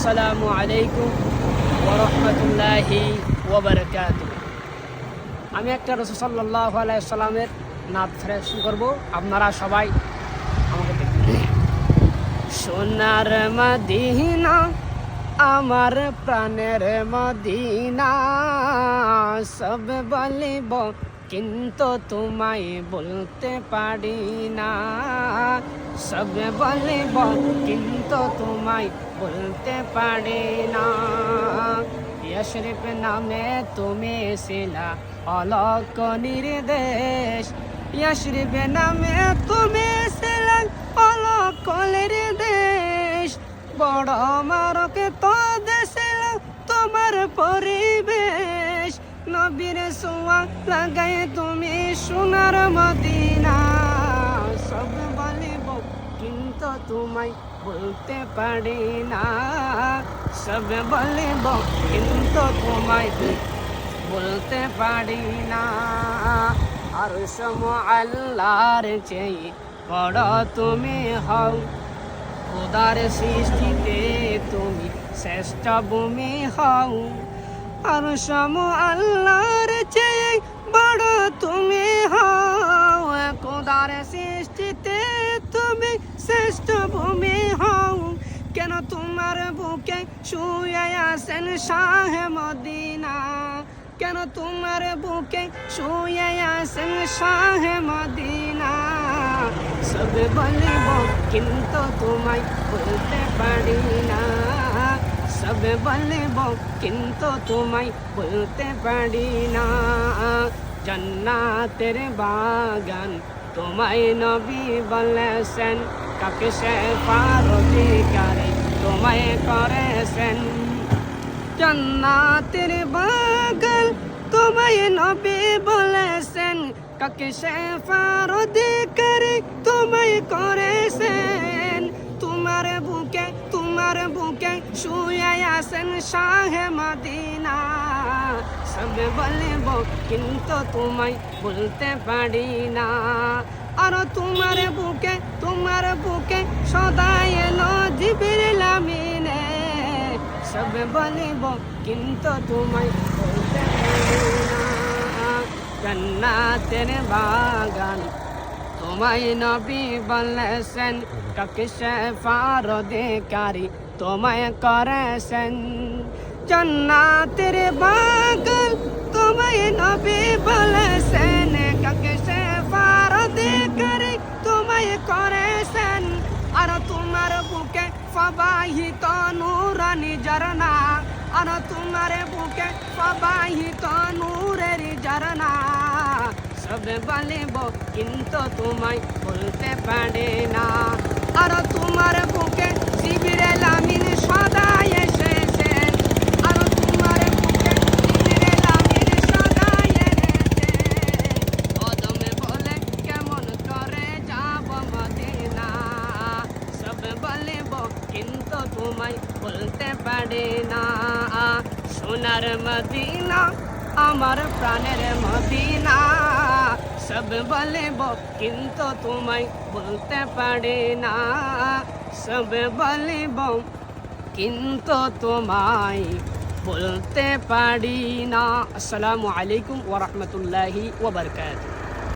আসসালামু আলাইকুম ওয়া রাহমাতুল্লাহি ওয়া বারাকাতুহু। আমি একটা রাসূল সাল্লাল্লাহু আলাইহি ওয়াসাল্লামের নাত শুরু করব, আপনারা সবাই আমাকে দেখবেন। সোনার মদিনা আমার প্রাণের মদিনা, সব বলিব কিন্তু তোমায় বলতে পারি না। সব বলিব কিন্তু তোমায় বলতে পারি না। ইয়শরিফ নামে তুমি ছিলা অলক নির্দেশ, ইয়শরিফ নামে তুমি ছিলা অলক নির্দেশ। বড় মারকে তো দেশে তোমার পরিবেশ, নবীর সোয়া লাগাই তুমি সোনার মদিনা। সব বলিব কিন্তু তোমায় বলতে পারি না। সব বলিব কিন্তু তোমায় বলতে পারি না। আর সম আল্লাহর চেয়ে বড় তুমি হও, খোদার সৃষ্টিতে তুমি শ্রেষ্ঠ ভূমি হও। আর সম আল্লাহর চেয়ে বড় তুমি হও, খোদার সৃষ্টিতে তুমি শ্রেষ্ঠ ভূমি হও। কেন তোমার বুকে শুয়ে আছেন শাহে মদিনা, কেন তোমার বুকে শুয়ে আছেন শাহে মদিনা। সব বলিব কিন্তু তোমায় বলতে পারি না। সব বলিব কিন্তু তোমায় বলতে পারি না। জান্নাতের বাগান তোমায় নবী বলেছেন, কাকে শেফার অধিকারী তোমায় করেছেন। জান্নাতের বাগান তোমায় নবী বলেছেন, কাকে শেফার অধিকারী তোমায় করেছেন। তোমার বুকে শুয়ে আছেন শাহে মদিনা। সব বলিব কিন্তু তোমায় বলতে পারি না। আর তোমার বুকে সদাই এলো জিবরিল আমিনে। সব বলিব কিন্তু তোমায় বলতে পারি না। জান্নাতের বাগান তোমায় নবী বলেছেন, কাকে শেফার অধিকারী তোমায় করেছেন। জান্নাতের বাগান তোমায় নবী বলেছেন, কাকে শেফার অধিকারী তোমায় করেছেন। আর তোমার বুকে প্রবাহিত নূরানি ঝরনা, আর তোমার বুকে প্রবাহিত নূরের ঝরনা। সব বলিব কিন্তু তোমায় বলতে পারে না। আর তোমার বুকে জিবরিল আমিন সদা এসেছেন, আর তোমার বুকে জিবরিল আমিন সদা এসেছেন। কদমে বলে কেমন করে যাব মদিনা। সব বলিব কিন্তু তোমায় বলতে পারে না। সোনার মদিনা আমার প্রাণের মদিনা, সব বলিব কিন্তু তোমায় বলতে পারি না। সব বলিব কিন্তু তোমায় বলতে পারি না। আসসালামু আলাইকুম ওয়া রাহমাতুল্লাহি ওয়া বারাকাতুহু।